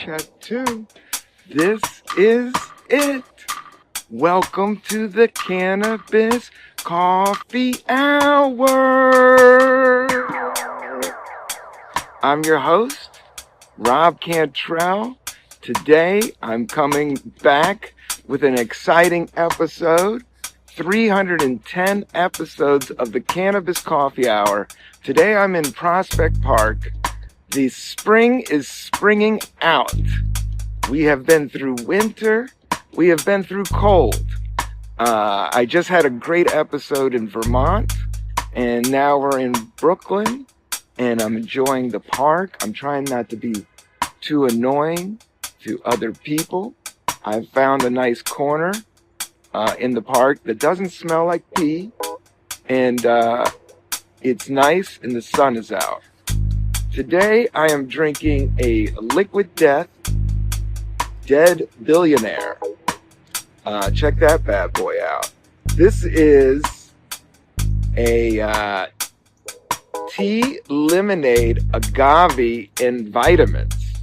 tattoo. This is it. Welcome to the Cannabis Coffee Hour. I'm your host, Rob Cantrell. Today, I'm coming back with an exciting episode. 310 episodes of the Cannabis Coffee Hour. Today, I'm in Prospect Park. The spring is springing out. We have been through winter. We have been through cold. I just had a great episode in Vermont, and now we're in Brooklyn, and I'm enjoying the park. I'm trying not to be too annoying to other people. I've found a nice corner in the park that doesn't smell like pee, and it's nice and the sun is out. Today I am drinking a Liquid Death Dead Billionaire. Check that bad boy out. This is a tea lemonade agave and vitamins.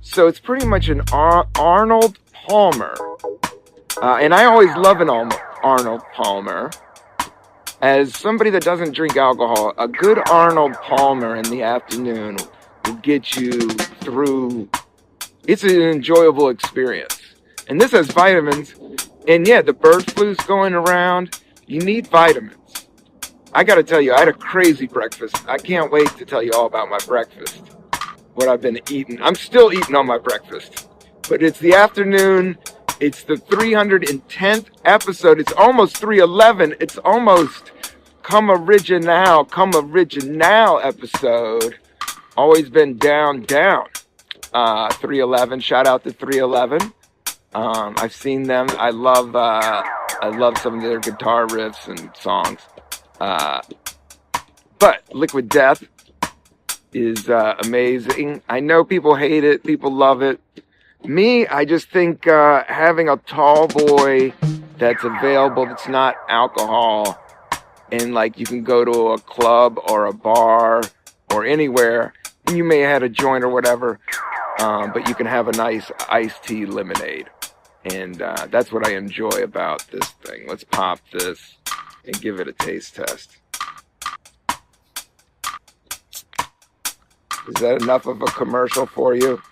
So it's pretty much an Arnold Palmer. And I always love an Arnold Palmer. As somebody that doesn't drink alcohol, a good Arnold Palmer in the afternoon will get you through. It's an enjoyable experience. And this has vitamins. And yeah, the bird flu's going around. You need vitamins. I gotta tell you, I had a crazy breakfast. I can't wait to tell you all about my breakfast. What I've been eating. I'm still eating on my breakfast. But it's the afternoon. It's the 310th episode. It's almost 311. It's almost come original episode. Always been down. 311. Shout out to 311. I've seen them. I love some of their guitar riffs and songs. But Liquid Death is amazing. I know people hate it. People love it. Me, I just think having a tall boy that's available, that's not alcohol, and like you can go to a club or a bar or anywhere, and you may have had a joint or whatever, but you can have a nice iced tea lemonade. And that's what I enjoy about this thing. Let's pop this and give it a taste test. Is that enough of a commercial for you?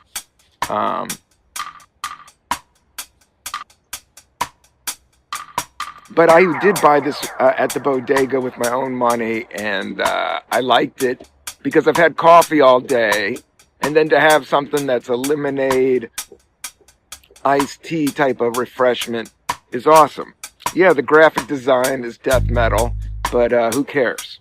But I did buy this at the bodega with my own money, and I liked it because I've had coffee all day, and then to have something that's a lemonade, iced tea type of refreshment is awesome. Yeah, the graphic design is death metal, but who cares?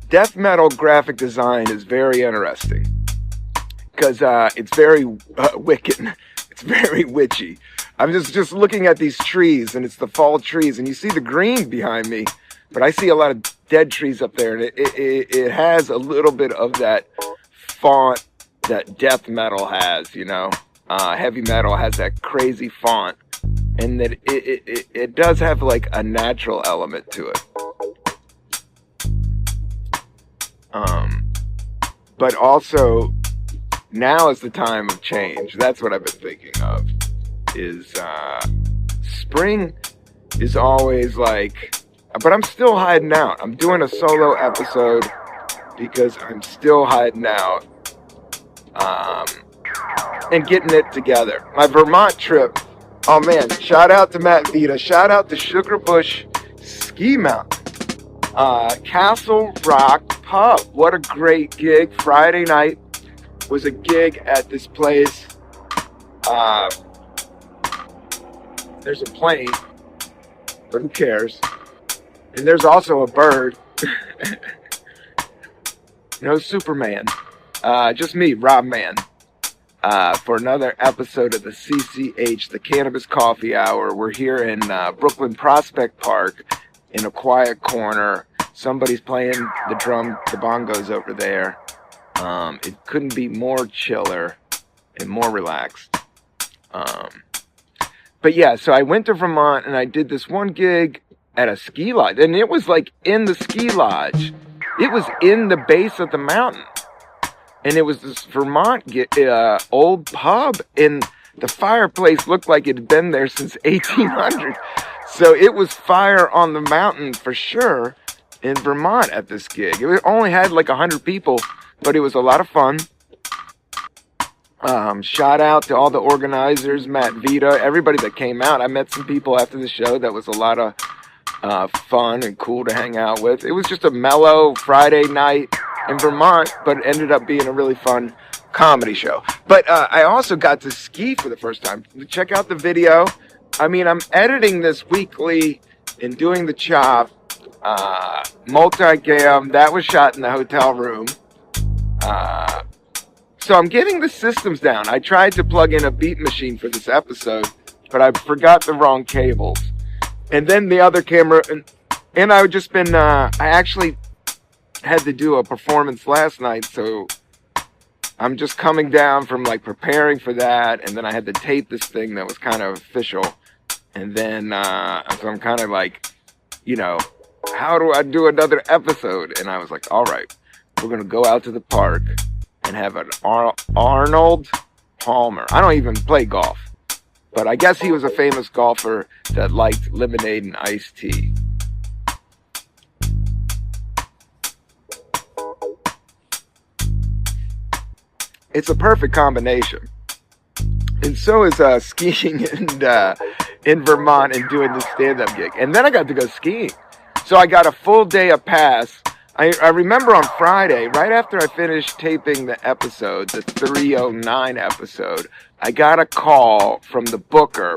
Death metal graphic design is very interesting. Because it's very Wiccan. It's very witchy. I'm just looking at these trees, and it's the fall trees, and you see the green behind me, but I see a lot of dead trees up there, and it has a little bit of that font that death metal has, you know. Heavy metal has that crazy font, and that it does have like a natural element to it. But also, now is the time of change. That's what I've been thinking of. Is spring is always like, but I'm still hiding out. I'm doing a solo episode because I'm still hiding out and getting it together. My Vermont trip. Oh man! Shout out to Matt Vita. Shout out to Sugar Bush Ski Mountain. Castle Rock Pub. What a great gig. Friday night was a gig at this place. There's a plane, but who cares? And there's also a bird. No Superman. Just me, Rob Man. For another episode of the CCH, the Cannabis Coffee Hour. We're here in Brooklyn Prospect Park in a quiet corner. Somebody's playing the bongos over there. It couldn't be more chiller and more relaxed. But yeah, so I went to Vermont and I did this one gig at a ski lodge. And it was like in the ski lodge. It was in the base of the mountain. And it was this Vermont old pub, and the fireplace looked like it had been there since 1800. So it was fire on the mountain for sure in Vermont at this gig. It only had like 100 people, but it was a lot of fun. Shout out to all the organizers, Matt Vita, everybody that came out. I met some people after the show that was a lot of fun and cool to hang out with. It was just a mellow Friday night in Vermont, but it ended up being a really fun comedy show. But I also got to ski for the first time. Check out the video. I mean, I'm editing this weekly and doing the chop. Multi-cam, that was shot in the hotel room. So I'm getting the systems down. I tried to plug in a beat machine for this episode, but I forgot the wrong cables. And then the other camera, and I've just been, I actually had to do a performance last night, so I'm just coming down from like preparing for that, and then I had to tape this thing that was kind of official, and then so I'm kind of like, you know, how do I do another episode? And I was like, all right, we're gonna go out to the park and have an Arnold Palmer. I don't even play golf, but I guess he was a famous golfer that liked lemonade and iced tea. It's a perfect combination. And so is skiing in Vermont and doing this stand-up gig. And then I got to go skiing. So I got a full day of pass. I remember on Friday, right after I finished taping the episode, the 309 episode, I got a call from the booker.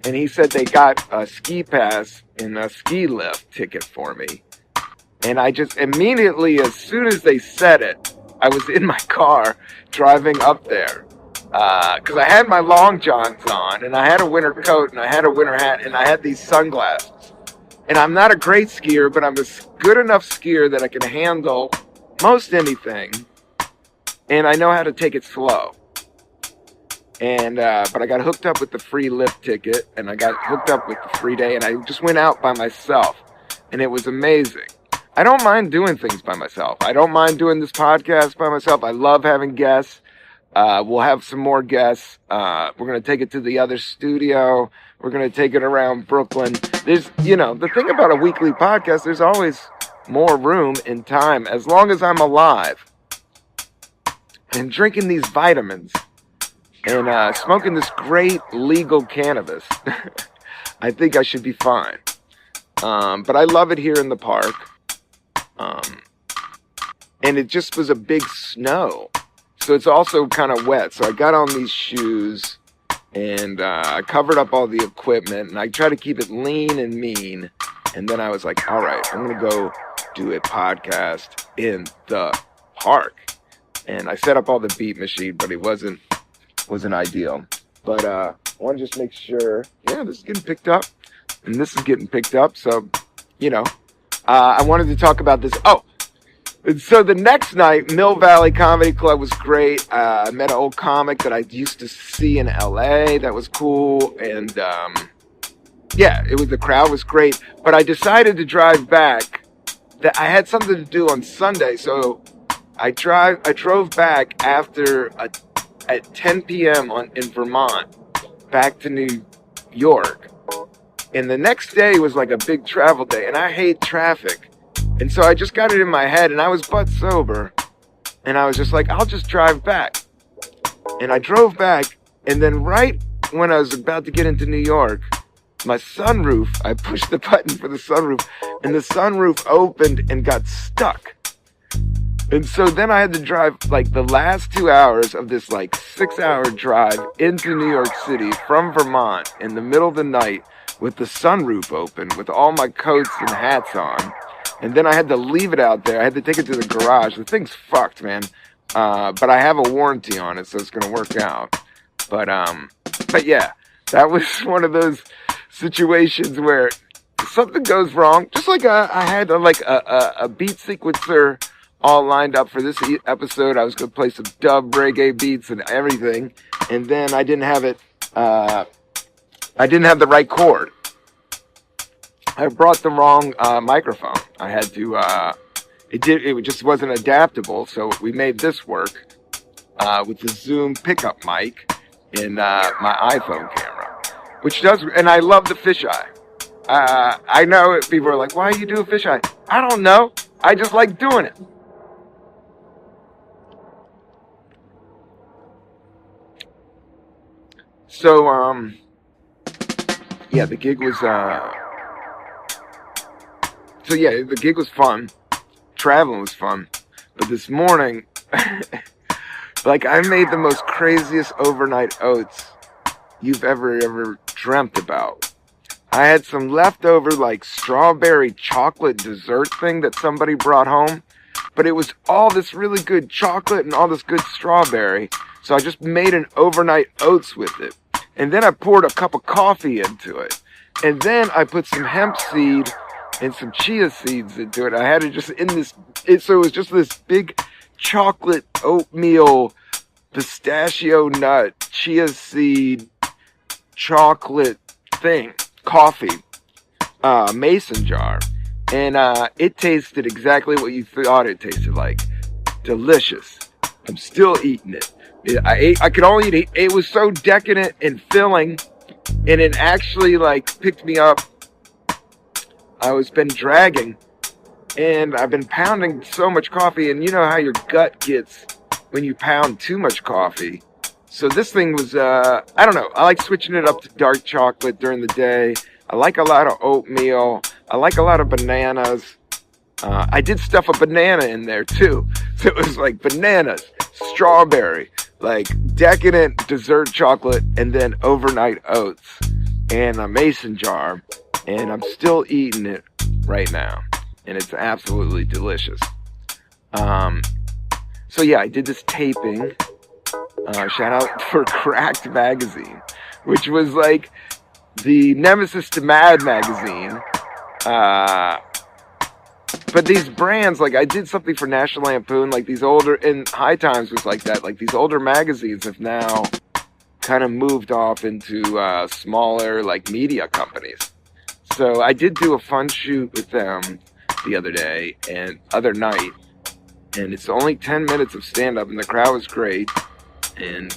And he said they got a ski pass and a ski lift ticket for me. And I just immediately, as soon as they said it, I was in my car driving up there. Because I had my long johns on, and I had a winter coat, and I had a winter hat, and I had these sunglasses. And I'm not a great skier, but I'm a good enough skier that I can handle most anything. And I know how to take it slow. And but I got hooked up with the free lift ticket, and I got hooked up with the free day, and I just went out by myself. And it was amazing. I don't mind doing things by myself. I don't mind doing this podcast by myself. I love having guests. We'll have some more guests. We're going to take it to the other studio. We're going to take it around Brooklyn. There's, you know, the thing about a weekly podcast, there's always more room and time as long as I'm alive and drinking these vitamins and smoking this great legal cannabis. I think I should be fine. But I love it here in the park. And it just was a big snow. So it's also kind of wet. So I got on these shoes and I covered up all the equipment and I try to keep it lean and mean. And then I was like, all right, I'm going to go do a podcast in the park. And I set up all the beat machine, but it wasn't ideal. But I want to just make sure, yeah, this is getting picked up and this is getting picked up. So, you know, I wanted to talk about this. Oh, so the next night, Mill Valley Comedy Club was great. I met an old comic that I used to see in LA. That was cool. And, yeah, the crowd was great. But I decided to drive back. That I had something to do on Sunday. So I drove back after at 10 p.m. in Vermont, back to New York. And the next day was like a big travel day. And I hate traffic. And so I just got it in my head, and I was butt sober, and I was just like, I'll just drive back. And I drove back, and then right when I was about to get into New York, my sunroof, I pushed the button for the sunroof, and the sunroof opened and got stuck. And so then I had to drive like the last 2 hours of this like 6-hour drive into New York City from Vermont in the middle of the night with the sunroof open, with all my coats and hats on. And then I had to leave it out there. I had to take it to the garage. The thing's fucked, man. But I have a warranty on it, so it's going to work out. But yeah, that was one of those situations where something goes wrong. Just like I had a beat sequencer all lined up for this episode. I was going to play some dub reggae beats and everything. And then I didn't have it. I didn't have the right chord. I brought the wrong microphone. I had to. It just wasn't adaptable, so we made this work with the Zoom pickup mic in my iPhone camera, which does. And I love the fisheye. I know people are like, "Why do you do a fisheye?" I don't know. I just like doing it. So yeah, the gig was. So yeah, the gig was fun. Traveling was fun. But this morning, like, I made the most craziest overnight oats you've ever dreamt about. I had some leftover, like, strawberry chocolate dessert thing that somebody brought home. But it was all this really good chocolate and all this good strawberry. So I just made an overnight oats with it. And then I poured a cup of coffee into it. And then I put some hemp seed and some chia seeds into it. I had it just in this, so it was just this big chocolate oatmeal pistachio nut chia seed chocolate thing, coffee, mason jar. And it tasted exactly what you thought it tasted like. Delicious. I'm still eating it. I could only eat it. It was so decadent and filling, and it actually, like, picked me up. I was been dragging, and I've been pounding so much coffee, and you know how your gut gets when you pound too much coffee. So this thing was, I don't know, I like switching it up to dark chocolate during the day. I like a lot of oatmeal. I like a lot of bananas. I did stuff a banana in there too. So it was like bananas, strawberry, like decadent dessert chocolate, and then overnight oats and a mason jar. And I'm still eating it right now. And it's absolutely delicious. So yeah, I did this taping. Shout out for Cracked Magazine, which was like the nemesis to Mad Magazine. But these brands, like, I did something for National Lampoon, like these older, and High Times was like that. Like, these older magazines have now kind of moved off into smaller, like, media companies. So I did do a fun shoot with them the other night, and it's only 10 minutes of stand-up, and the crowd was great. And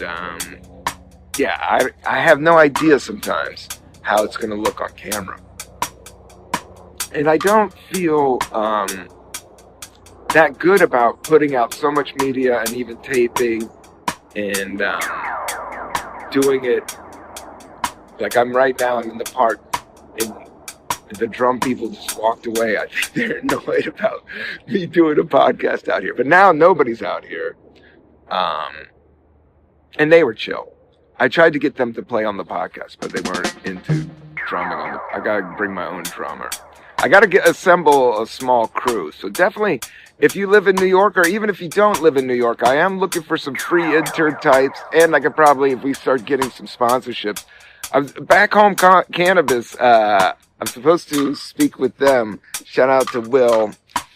yeah, I have no idea sometimes how it's going to look on camera. And I don't feel that good about putting out so much media and even taping and doing it. Like, I'm right now, I'm in the park, and the drum people just walked away. I think they're annoyed about me doing a podcast out here. But now nobody's out here. And they were chill. I tried to get them to play on the podcast, but they weren't into drumming I gotta bring my own drummer. I gotta assemble a small crew. So definitely, if you live in New York, or even if you don't live in New York, I am looking for some free intern types. And I could probably, if we start getting some sponsorships, Back Home Cannabis, I'm supposed to speak with them. Shout out to Will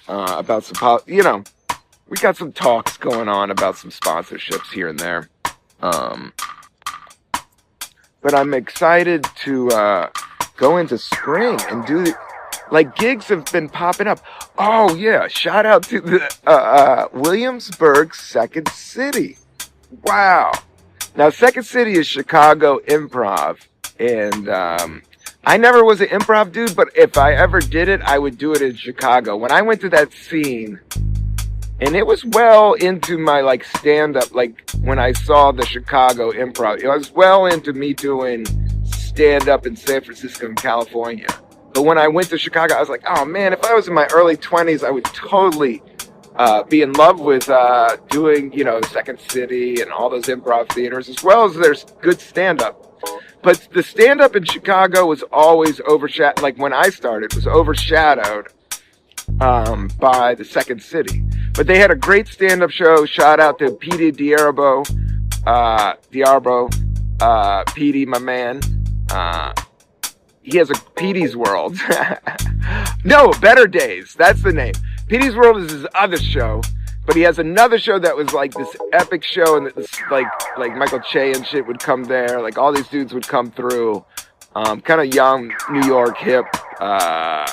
about some, we got some talks going on about some sponsorships here and there. But I'm excited to go into spring and do, like, gigs have been popping up. Oh yeah, shout out to the Williamsburg Second City. Wow. Now, Second City is Chicago improv, and I never was an improv dude, but if I ever did it, I would do it in Chicago. When I went to that scene, and it was well into my, like, stand-up, like, when I saw the Chicago improv, it was well into me doing stand-up in San Francisco and California. But when I went to Chicago, I was like, oh man, if I was in my early 20s, I would totally be in love with doing, Second City and all those improv theaters, as well as there's good stand-up. But the stand-up in Chicago was always overshadowed, like when I started, was overshadowed by the Second City. But they had a great stand-up show. Shout out to Petey Diarbo, Petey, my man. He has a Petey's World. No, Better Days. That's the name. Petey's World is his other show, but he has another show that was like this epic show, and this, like Michael Che and shit would come there. Like, all these dudes would come through. Kind of young, New York, hip like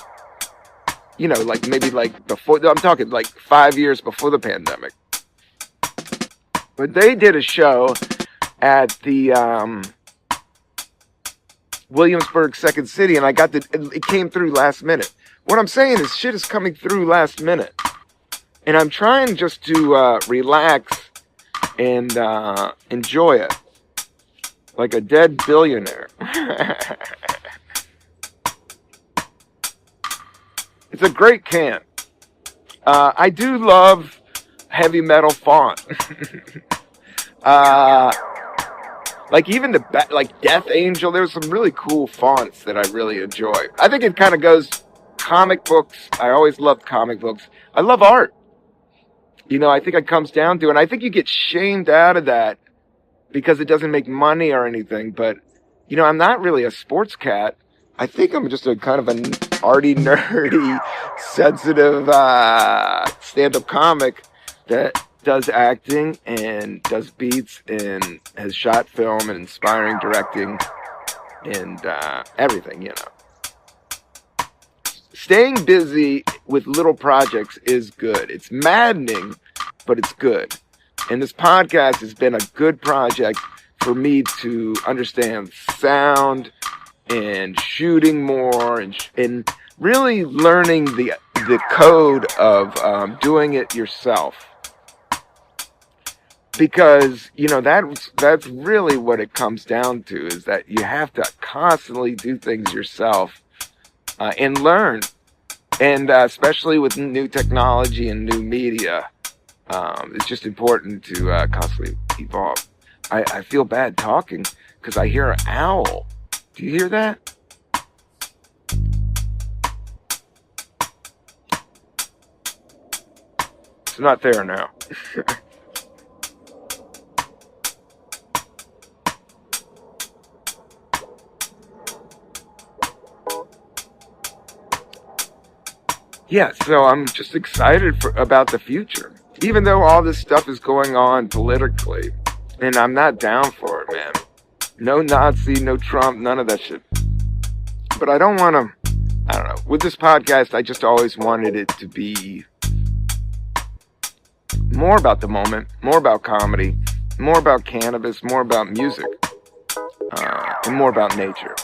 maybe like before, I'm talking like 5 years before the pandemic. But they did a show at the Williamsburg Second City, and it came through last minute. What I'm saying is shit is coming through last minute. And I'm trying just to relax and enjoy it. Like a dead billionaire. It's a great can. I do love heavy metal font. Like even like Death Angel, there's some really cool fonts that I really enjoy. I think it kind of goes comic books. I always loved comic books. I love art. I think it comes down to, and I think you get shamed out of that because it doesn't make money or anything. But, I'm not really a sports cat. I think I'm just a kind of an arty, nerdy, sensitive stand-up comic that does acting and does beats and has shot film and inspiring directing and everything, Staying busy with little projects is good. It's maddening, but it's good. And this podcast has been a good project for me to understand sound and shooting more and really learning the code of doing it yourself. Because, that's really what it comes down to, is that you have to constantly do things yourself and learn. And especially with new technology and new media, it's just important to constantly evolve. I feel bad talking because I hear an owl. Do you hear that? It's not there now. Yeah, so I'm just excited about the future. Even though all this stuff is going on politically, and I'm not down for it, man. No Nazi, no Trump, none of that shit. But I don't want to, I don't know. With this podcast, I just always wanted it to be more about the moment, more about comedy, more about cannabis, more about music, and more about nature.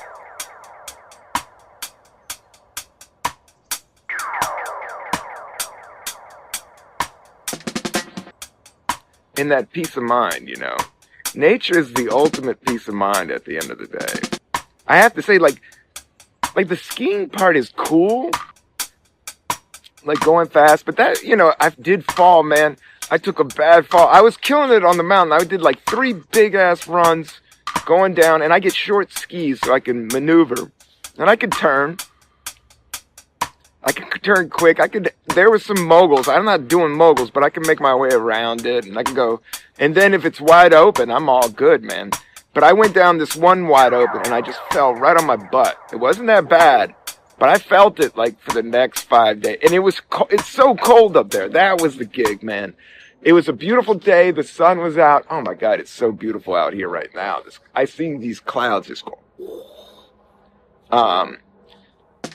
And that peace of mind, Nature is the ultimate peace of mind at the end of the day. I have to say, like the skiing part is cool, like going fast, but that, I did fall, man. I took a bad fall. I was killing it on the mountain. I did like 3 big ass runs going down, and I get short skis so I can maneuver, and I can turn. I can turn quick. There was some moguls. I'm not doing moguls, but I can make my way around it, and I can go. And then if it's wide open, I'm all good, man. But I went down this one wide open, and I just fell right on my butt. It wasn't that bad, but I felt it like for the next 5 days. And it's so cold up there. That was the gig, man. It was a beautiful day. The sun was out. Oh my God, it's so beautiful out here right now. I see these clouds just go.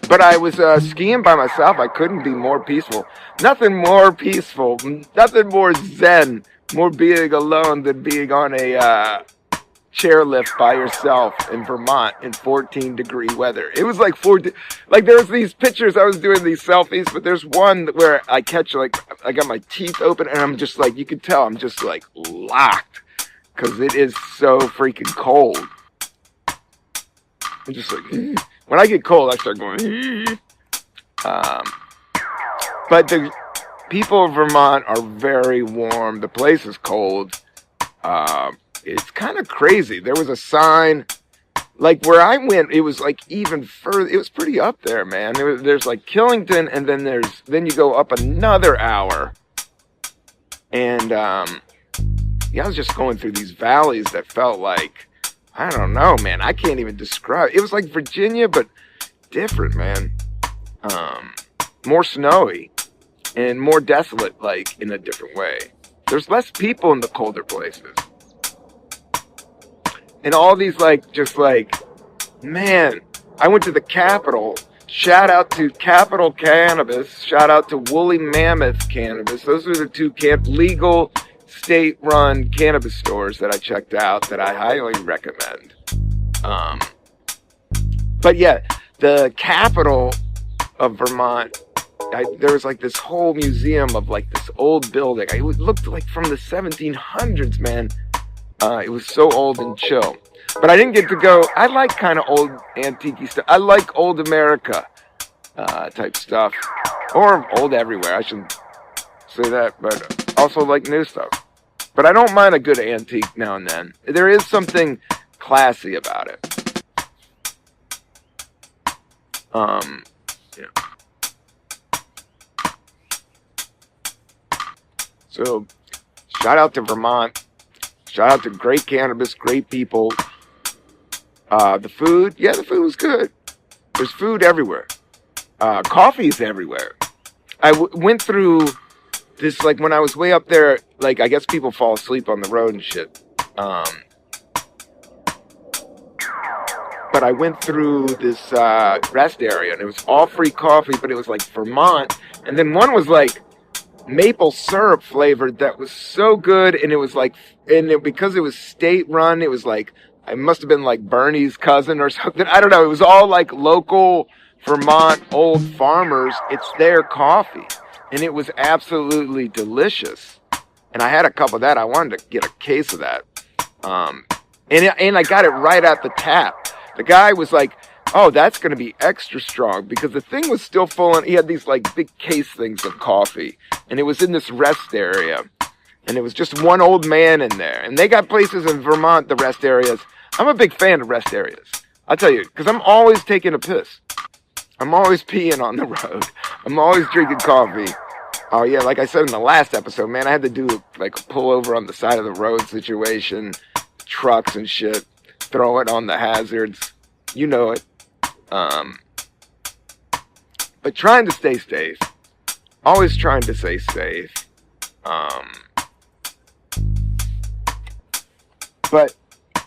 But I was skiing by myself. I couldn't be more peaceful. Nothing more peaceful. Nothing more zen. More being alone than being on a chairlift by yourself in Vermont in 14-degree weather. It was like there's these pictures. I was doing these selfies, but there's one where I catch, I got my teeth open, and I'm just like, you can tell I'm just like locked because it is so freaking cold. I'm just like, when I get cold, I start going, but the people of Vermont are very warm. The place is cold. It's kind of crazy. There was a sign, like where I went, it was like even further. It was pretty up there, man. There's like Killington, and then you go up another hour. And, I was just going through these valleys that felt like, I don't know, man. I can't even describe. It was like Virginia, but different, man. More snowy and more desolate, like in a different way. There's less people in the colder places. And all these, man, I went to the Capitol Shout out to Capital Cannabis. Shout out to Woolly Mammoth Cannabis. Those are the two legal state-run cannabis stores that I checked out that I highly recommend. But yeah, the capital of Vermont, there was like this whole museum of like this old building. It looked like from the 1700s, man. It was so old and chill. But I didn't get to go. I like kind of old antique stuff. I like old America type stuff. Or old everywhere. I shouldn't say that. But also like new stuff. But I don't mind a good antique now and then. There is something classy about it. Yeah. So, shout out to Vermont. Shout out to great cannabis, great people. The food, yeah, the food was good. There's food everywhere. Coffee's everywhere. I went through this, like, when I was way up there, like, I guess people fall asleep on the road and shit. But I went through this rest area, and it was all free coffee, but it was, like, Vermont. And then one was, like, maple syrup flavored that was so good, and it was, like, because it was state-run, it was, like, I must have been, like, Bernie's cousin or something. I don't know. It was all, like, local Vermont old farmers. It's their coffee. And it was absolutely delicious. And I had a cup of that. I wanted to get a case of that. And I got it right at the tap. The guy was like, oh, that's going to be extra strong. Because the thing was still full. And he had these, like, big case things of coffee. And it was in this rest area. And it was just one old man in there. And they got places in Vermont, the rest areas. I'm a big fan of rest areas. I'll tell you. Because I'm always taking a piss. I'm always peeing on the road. I'm always drinking coffee. Oh, yeah, like I said in the last episode, man, I had to do, like, a pull-over on the side of the road situation. Trucks and shit. Throw it on the hazards. You know it. But trying to stay safe. Always trying to stay safe. But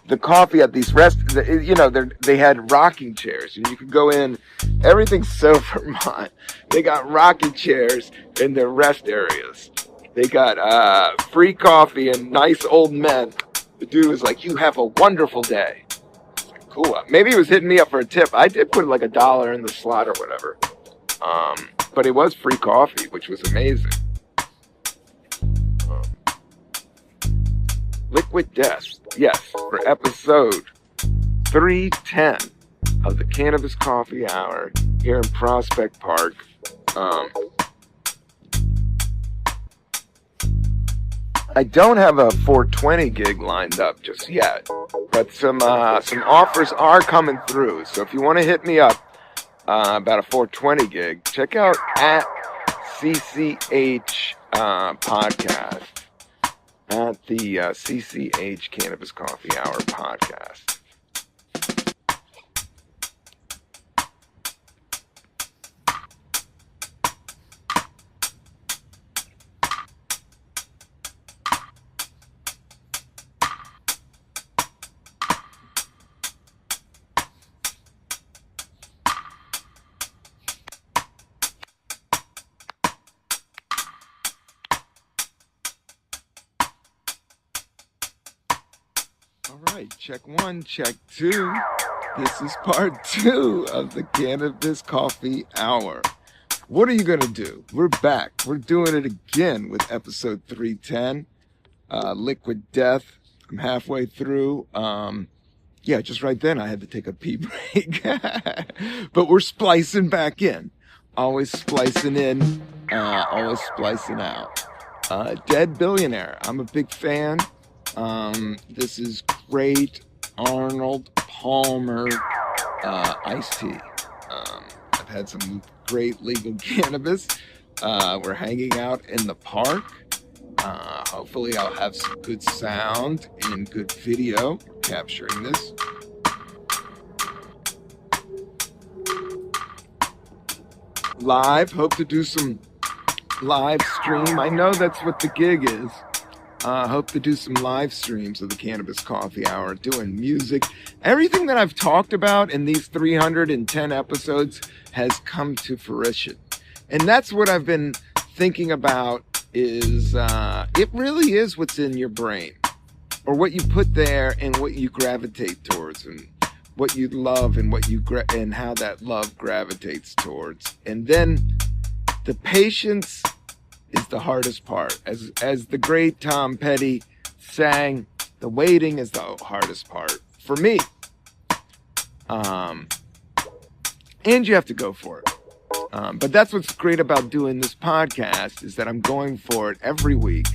the coffee at these they had rocking chairs, and you could go in. Everything's so Vermont. They got rocking chairs in their rest areas. They got free coffee and nice old men. The dude was like, "You have a wonderful day." Like, cool. Maybe he was hitting me up for a tip. I did put like $1 in the slot or whatever. But it was free coffee, which was amazing. Liquid Death, yes, for episode 310 of the Cannabis Coffee Hour here in Prospect Park. I don't have a 420 gig lined up just yet, but some offers are coming through. So if you want to hit me up about a 420 gig, check out at CCH podcast. At the CCH Cannabis Coffee Hour podcast. Alright, check 1, check 2. This is part 2 of the Cannabis Coffee Hour. What are you going to do? We're back. We're doing it again with episode 310. Liquid Death. I'm halfway through. Yeah, just right then I had to take a pee break. But we're splicing back in. Always splicing in, always splicing out. Dead Billionaire. I'm a big fan. This is great Arnold Palmer iced tea. I've had some great legal cannabis. We're hanging out in the park. Hopefully I'll have some good sound and good video capturing this. Live, hope to do some live stream. I know that's what the gig is. Hope to do some live streams of the Cannabis Coffee Hour, doing music. Everything that I've talked about in these 310 episodes has come to fruition. And that's what I've been thinking about is it really is what's in your brain, or what you put there and what you gravitate towards, and what you love and and how that love gravitates towards. And then the patience is the hardest part. As the great Tom Petty sang, the waiting is the hardest part for me. And you have to go for it. But that's what's great about doing this podcast, is that I'm going for it every week.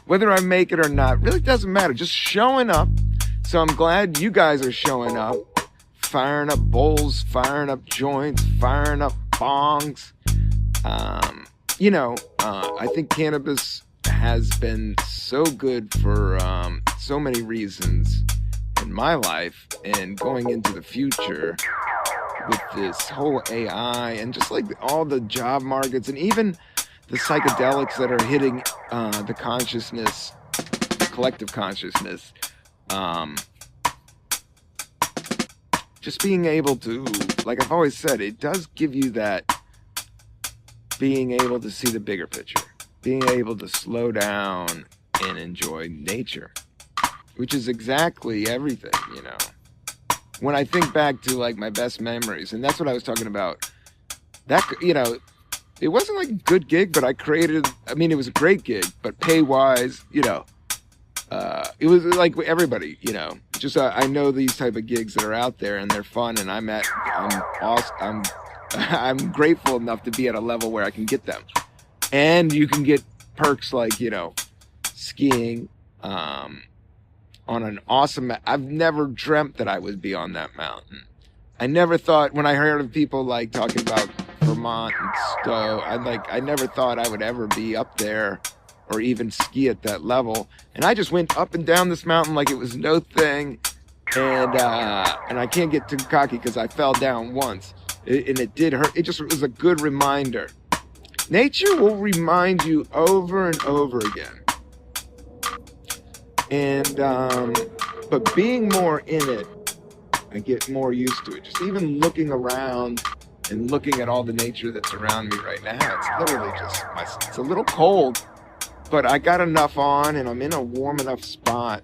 Whether I make it or not really doesn't matter. Just showing up. So I'm glad you guys are showing up. Firing up bowls, firing up joints, firing up bongs. I think cannabis has been so good for so many reasons in my life, and going into the future with this whole AI and just like all the job markets and even the psychedelics that are hitting the consciousness, collective consciousness. Just being able to, like I've always said, it does give you that being able to see the bigger picture, being able to slow down and enjoy nature, which is exactly everything, When I think back to like my best memories, and that's what I was talking about, that, it wasn't like a good gig, but it was a great gig, but pay-wise, it was like everybody, just I know these type of gigs that are out there and they're fun, and I'm awesome. I'm grateful enough to be at a level where I can get them. And you can get perks like, skiing on an awesome... I've never dreamt that I would be on that mountain. I never thought, when I heard of people like talking about Vermont and Stowe, I never thought I would ever be up there or even ski at that level. And I just went up and down this mountain like it was no thing. And I can't get too cocky because I fell down once. And it did hurt. It was a good reminder. Nature will remind you over and over again. And, but being more in it, I get more used to it. Just even looking around and looking at all the nature that's around me right now, it's literally it's a little cold, but I got enough on and I'm in a warm enough spot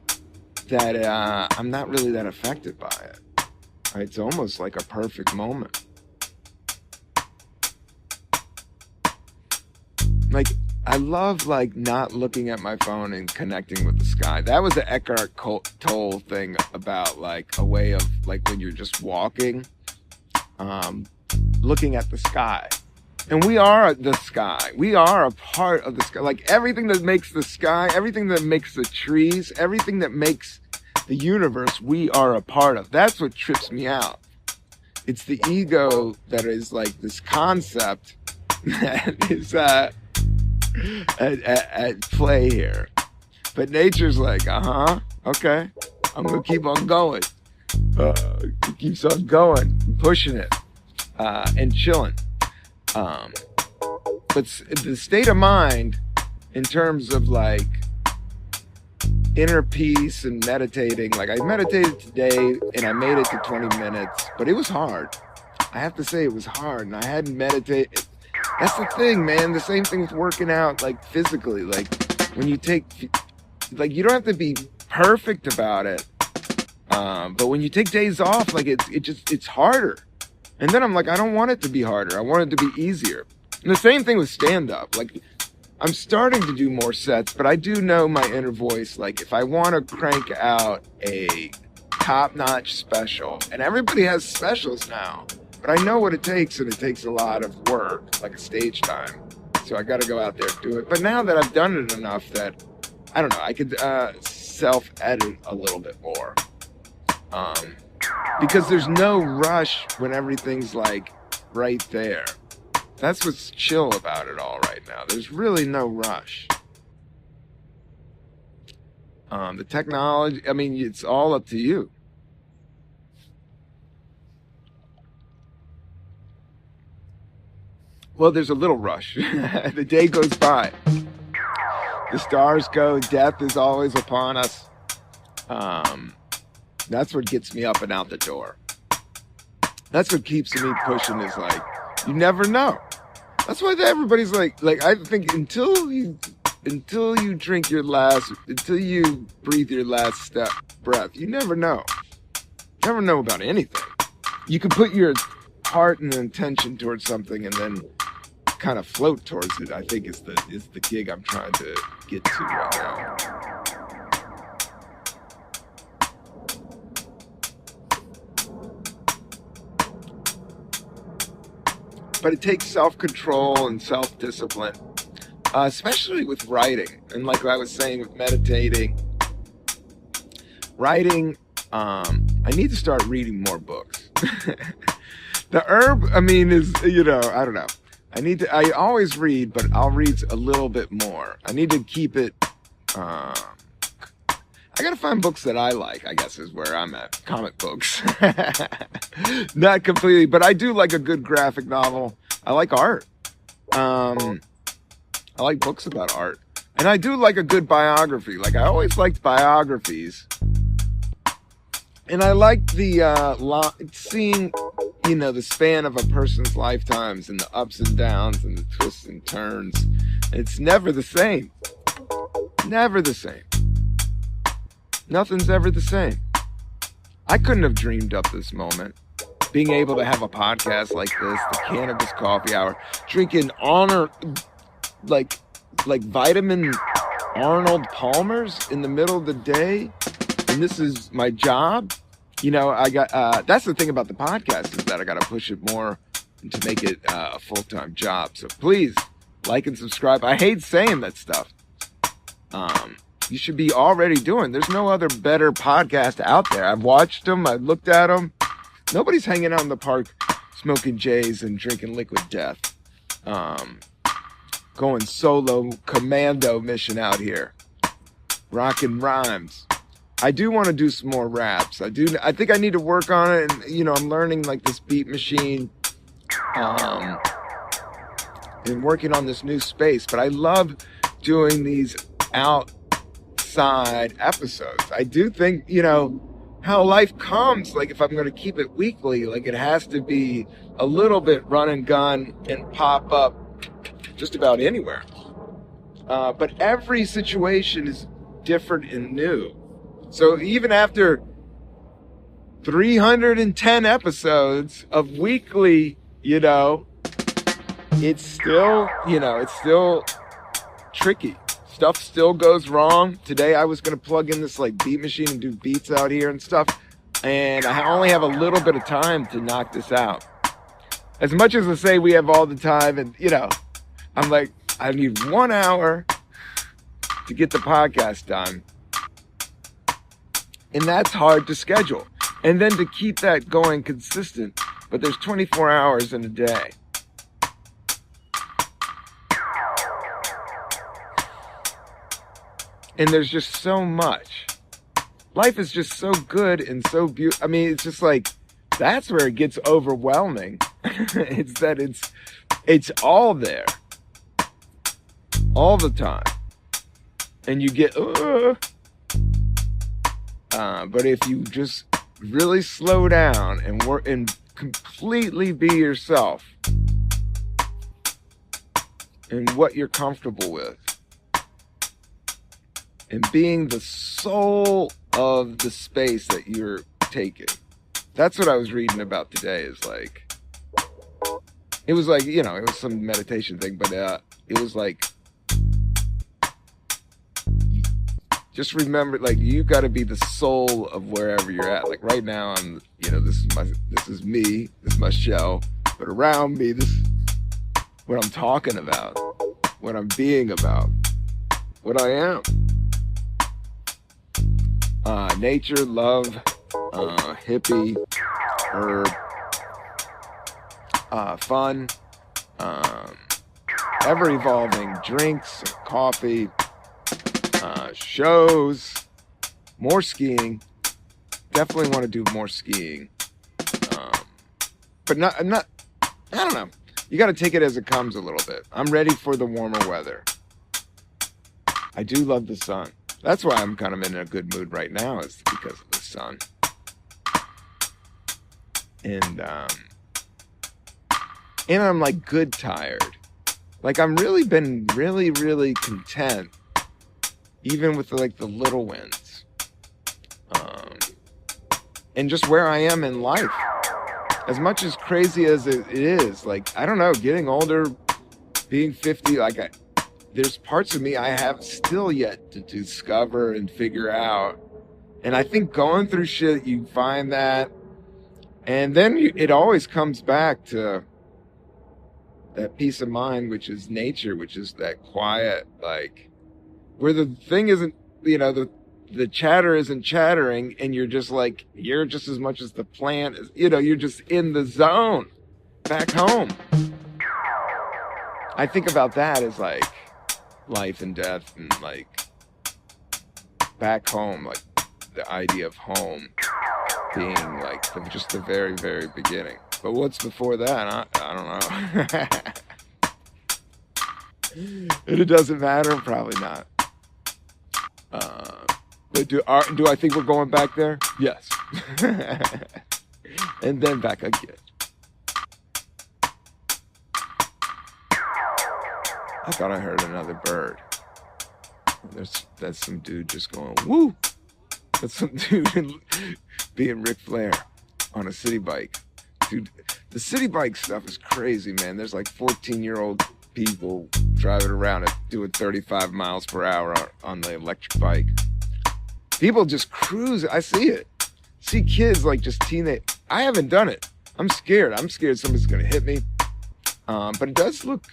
that I'm not really that affected by it. Right? It's almost like a perfect moment. Like, I love like not looking at my phone and connecting with the sky. That was the Eckhart Tolle thing about like a way of like when you're just walking, looking at the sky. And we are the sky. We are a part of the sky. Like everything that makes the sky, everything that makes the trees, everything that makes the universe, we are a part of. That's what trips me out. It's the ego that is like this concept that is at play here. But nature's like, okay, I'm gonna keep on going. It keeps on going, pushing it, and chilling. But the state of mind in terms of like inner peace and meditating, like I meditated today and I made it to 20 minutes, but it was hard. I have to say it was hard, and I hadn't meditated. That's the thing, man. The same thing with working out, like physically. Like when you you don't have to be perfect about it. But when you take days off, like it's harder. And then I'm like, I don't want it to be harder. I want it to be easier. And the same thing with stand-up. Like I'm starting to do more sets, but I do know my inner voice. Like if I want to crank out a top-notch special, and everybody has specials now, but I know what it takes, and it takes a lot of work, like a stage time. So I got to go out there and do it. But now that I've done it enough that, I don't know, I could self-edit a little bit more. Because there's no rush when everything's like right there. That's what's chill about it all right now. There's really no rush. The technology, I mean, it's all up to you. Well, there's a little rush. The day goes by. The stars go. Death is always upon us. That's what gets me up and out the door. That's what keeps me pushing, is like You never know. That's why everybody's like I think until you drink your last, until you breathe your last breath, you never know. Never know about anything. You can put your heart and intention towards something and then kind of float towards it. I think is the gig I'm trying to get to right now. But it takes self-control and self-discipline, especially with writing. And like I was saying with meditating, writing, I need to start reading more books. The herb, I mean, is, I don't know. I always read, but I'll read a little bit more. I need to keep it, I gotta find books that I like, I guess is where I'm at. Comic books. Not completely, but I do like a good graphic novel. I like art. I like books about art. And I do like a good biography. Like, I always liked biographies. And I like the, seeing, the span of a person's lifetimes and the ups and downs and the twists and turns. It's never the same. Never the same. Nothing's ever the same. I couldn't have dreamed up this moment. Being able to have a podcast like this, the Cannabis Coffee Hour, drinking like vitamin Arnold Palmers in the middle of the day, and this is my job. I got, that's the thing about the podcast, is that I got to push it more to make it a full-time job. So please, like and subscribe. I hate saying that stuff. You should be already doing. There's no other better podcast out there. I've watched them. I've looked at them. Nobody's hanging out in the park smoking J's and drinking liquid death. Going solo commando mission out here. Rocking rhymes. I do want to do some more raps. I think I need to work on it. And, I'm learning like this beat machine. And working on this new space. But I love doing these outside episodes. I do think, how life comes, like if I'm going to keep it weekly, like it has to be a little bit run and gun and pop up just about anywhere. But every situation is different and new. So even after 310 episodes of weekly, it's still, it's still tricky. Stuff still goes wrong. Today I was going to plug in this like beat machine and do beats out here and stuff. And I only have a little bit of time to knock this out. As much as I say we have all the time and, I'm like, I need 1 hour to get the podcast done. And that's hard to schedule. And then to keep that going consistent. But there's 24 hours in a day. And there's just so much. Life is just so good and so beautiful. I mean, it's just like, that's where it gets overwhelming. It's that it's all there. All the time. And you get, but if you just really slow down and work and completely be yourself and what you're comfortable with, and being the soul of the space that you're taking. That's what I was reading about today, is like, it was like, it was some meditation thing, but it was like, just remember, like, you got to be the soul of wherever you're at. Like right now, I'm, this is me, this is my show, but around me, this is what I'm talking about, what I'm being about, what I am. Nature, love, hippie, herb, fun, ever-evolving drinks, coffee, shows, more skiing. Definitely want to do more skiing. But I don't know. You got to take it as it comes a little bit. I'm ready for the warmer weather. I do love the sun. That's why I'm kind of in a good mood right now, is because of the sun. And And I'm like good tired. Like I'm really been really, really content, even with like the little wins. And just where I am in life. As much as crazy as it is, like, I don't know, getting older, being 50, like there's parts of me I have still yet to discover and figure out. And I think going through shit, you find that. And then it always comes back to that peace of mind, which is nature, which is that quiet, like, where the thing isn't, the chatter isn't chattering, and you're just like, you're just as much as the plant is, you're just in the zone back home. I think about that as like life and death, and like back home, like the idea of home being like just the very, very beginning. But what's before that? I don't know. And it doesn't matter, probably not. But do I think we're going back there? Yes. And then back again. I thought I heard another bird. That's some dude just going, woo! That's some dude being Ric Flair on a city bike. Dude, the city bike stuff is crazy, man. There's like 14-year-old people driving around doing 35 miles per hour on the electric bike. People just cruise. I see it. See kids like just teenage. I haven't done it. I'm scared. Somebody's going to hit me. But it does look,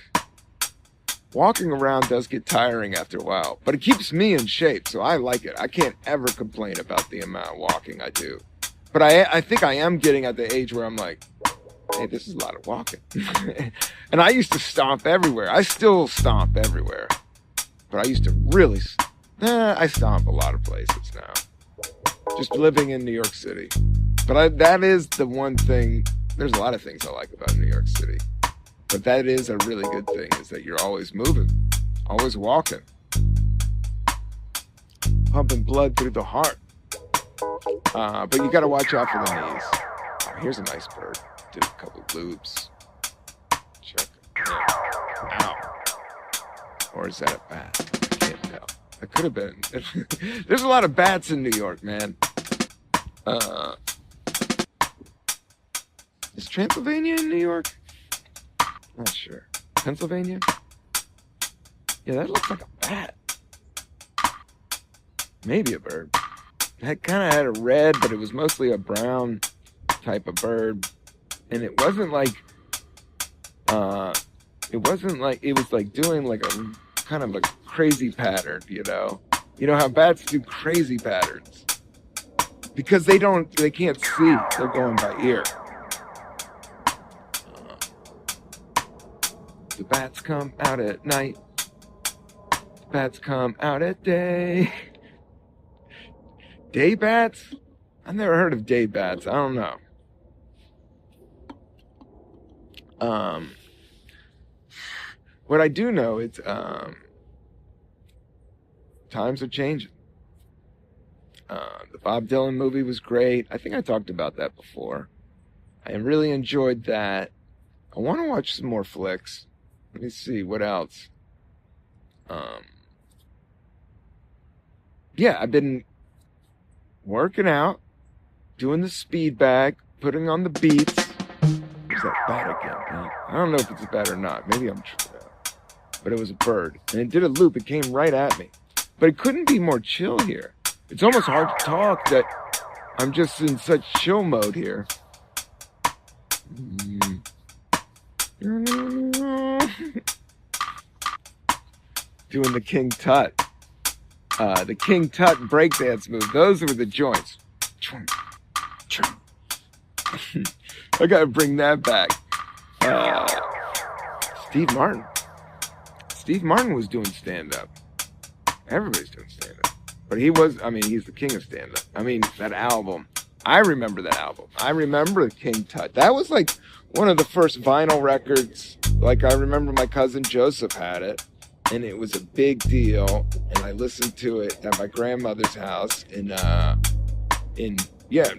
walking around does get tiring after a while, but it keeps me in shape. So I like it. I can't ever complain about the amount of walking I do. But I think I am getting at the age where I'm like, hey, this is a lot of walking. And I used to stomp everywhere. I still stomp everywhere. But I used to really, I stomp a lot of places now. Just living in New York City. But that is the one thing, there's a lot of things I like about New York City. But that is a really good thing, is that you're always moving, always walking. Pumping blood through the heart. But you gotta watch out for the knees. Oh, here's a nice bird. Did a couple loops. Check it. Yeah. Ow. Or is that a bat? I can't tell. It could have been. There's a lot of bats in New York, man. Is Transylvania in New York? Not sure. Pennsylvania? Yeah, that looks like a bat. Maybe a bird. It kind of had a red, but it was mostly a brown type of bird. And it wasn't like, it was like doing like a kind of a crazy pattern, You know how bats do crazy patterns. Because they can't see. They're going by ear. The bats come out at night. The bats come out at day. Day bats? I've never heard of day bats. I don't know. What I do know is times are changing. The Bob Dylan movie was great. I think I talked about that before. I really enjoyed that. I want to watch some more flicks. Let me see, what else? Yeah, I've been working out, doing the speed bag, putting on the beats. Where's that bat again, man? I don't know if it's a bat or not. Maybe I'm but it was a bird. And it did a loop. It came right at me. But it couldn't be more chill here. It's almost hard to talk that I'm just in such chill mode here. Doing the King Tut. The King Tut breakdance move. Those were the joints. I gotta bring that back. Steve Martin. Steve Martin was doing stand-up. Everybody's doing stand-up. But he's the king of stand-up. That album. I remember that album. I remember King Tut. That was like one of the first vinyl records. Like, I remember my cousin Joseph had it. And it was a big deal. And I listened to it at my grandmother's house in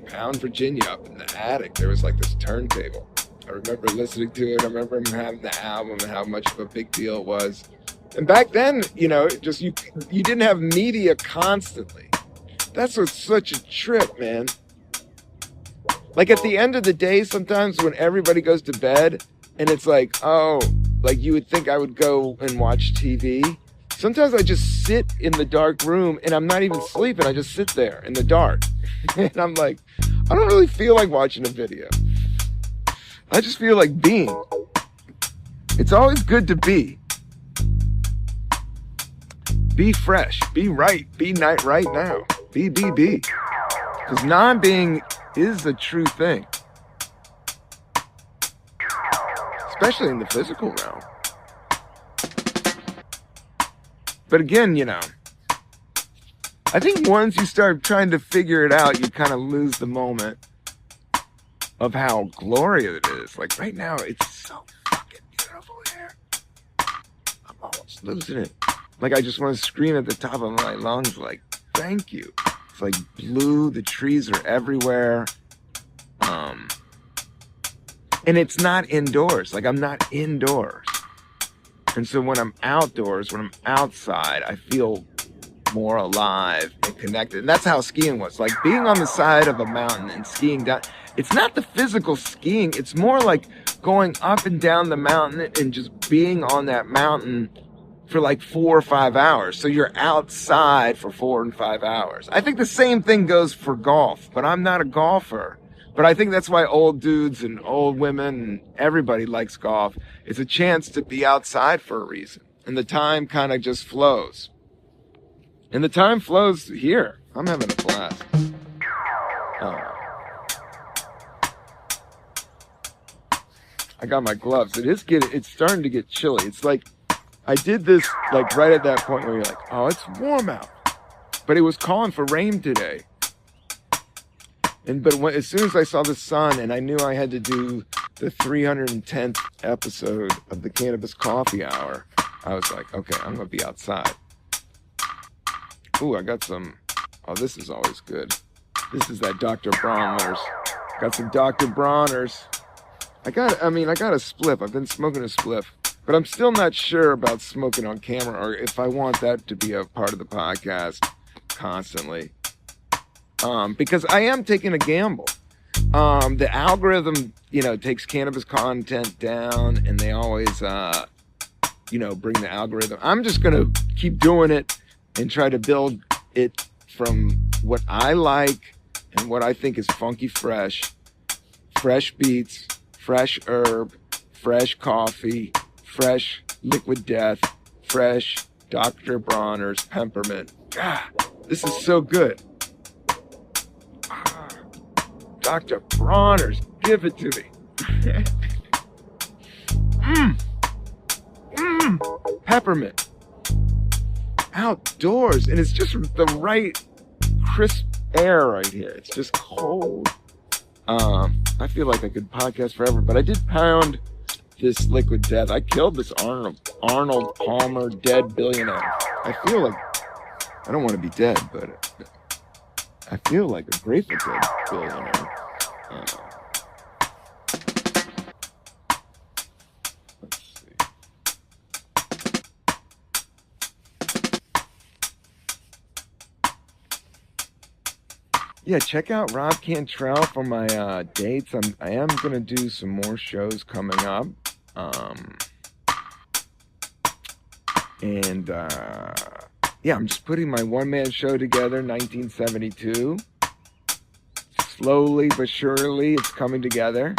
Pound, Virginia, up in the attic. There was like this turntable. I remember listening to it. I remember him having the album and how much of a big deal it was. And back then, just you didn't have media constantly. That's what's such a trip, man. Like at the end of the day, sometimes when everybody goes to bed and it's like, oh, like you would think I would go and watch TV. Sometimes I just sit in the dark room and I'm not even sleeping. I just sit there in the dark. And I'm like, I don't really feel like watching a video. I just feel like being. It's always good to be. Be fresh. Be right. Be right now. Be. Because non-being is the true thing. Especially in the physical realm. But again, I think once you start trying to figure it out, you kind of lose the moment of how glorious it is. Like right now, it's so fucking beautiful here. I'm almost losing it. Like I just want to scream at the top of my lungs, like, thank you. It's like blue, the trees are everywhere. And it's not indoors. Like I'm not indoors. And so when I'm outdoors, when I'm outside, I feel more alive and connected. And that's how skiing was. Like being on the side of a mountain and skiing down. It's not the physical skiing. It's more like going up and down the mountain and just being on that mountain for like 4 or 5 hours. So you're outside for 4 and 5 hours. I think the same thing goes for golf, but I'm not a golfer. But I think that's why old dudes and old women and everybody likes golf. It's a chance to be outside for a reason. And the time kind of just flows. And the time flows here. I'm having a blast. I got my gloves. It's starting to get chilly. It's like, I did this like right at that point where you're like, oh, it's warm out. But it was calling for rain today. But as soon as I saw the sun and I knew I had to do the 310th episode of the Cannabis Coffee Hour, I was like, okay, I'm going to be outside. Ooh, I got some, oh, this is always good. This is that Dr. Bronner's. Got some Dr. Bronner's. I got a spliff. I've been smoking a spliff. But I'm still not sure about smoking on camera or if I want that to be a part of the podcast constantly. Because I am taking a gamble. The algorithm, takes cannabis content down and they always, bring the algorithm. I'm just going to keep doing it and try to build it from what I like and what I think is funky fresh beats, fresh herb, fresh coffee, fresh liquid death, fresh Dr. Bronner's peppermint. God, this is so good. Dr. Bronner's, give it to me. Peppermint. Outdoors, and it's just the right crisp air right here. It's just cold. I feel like I could podcast forever, but I did pound this liquid death. I killed this Arnold Palmer dead billionaire. I feel like I don't want to be dead, but I feel like a Grateful Dead billionaire. Let's see. Yeah, check out Rob Cantrell for my dates. I am gonna do some more shows coming up. Yeah, I'm just putting my one-man show together, 1972. Slowly but surely, it's coming together.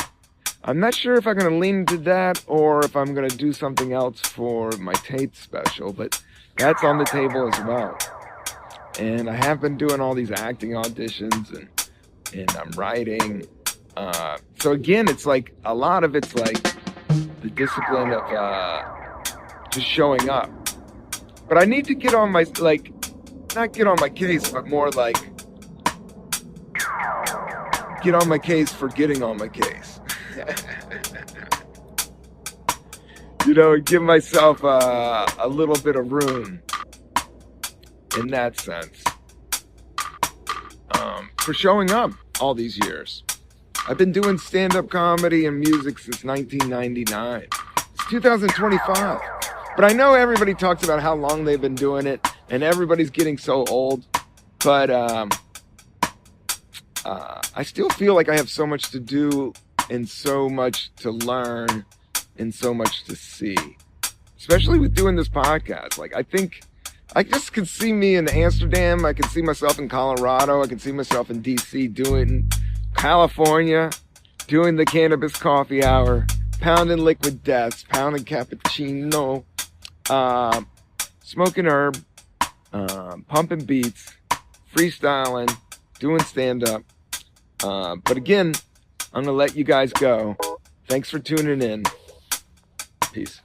I'm not sure if I'm going to lean into that or if I'm going to do something else for my tape special, but that's on the table as well. And I have been doing all these acting auditions and I'm writing. So again, it's like, a lot of it's like the discipline of just showing up. But I need to get on my, not get on my case, but more like get on my case for getting on my case. Give myself a little bit of room in that sense for showing up all these years. I've been doing stand-up comedy and music since 1999. It's 2025. But I know everybody talks about how long they've been doing it, and everybody's getting so old. But I still feel like I have so much to do and so much to learn and so much to see. Especially with doing this podcast. Like, I think I just can see me in Amsterdam. I can see myself in Colorado. I can see myself in DC doing California, doing the cannabis coffee hour, pounding liquid deaths, pounding cappuccino, smoking herb, pumping beats, freestyling, doing stand-up. But again, I'm going to let you guys go. Thanks for tuning in. Peace.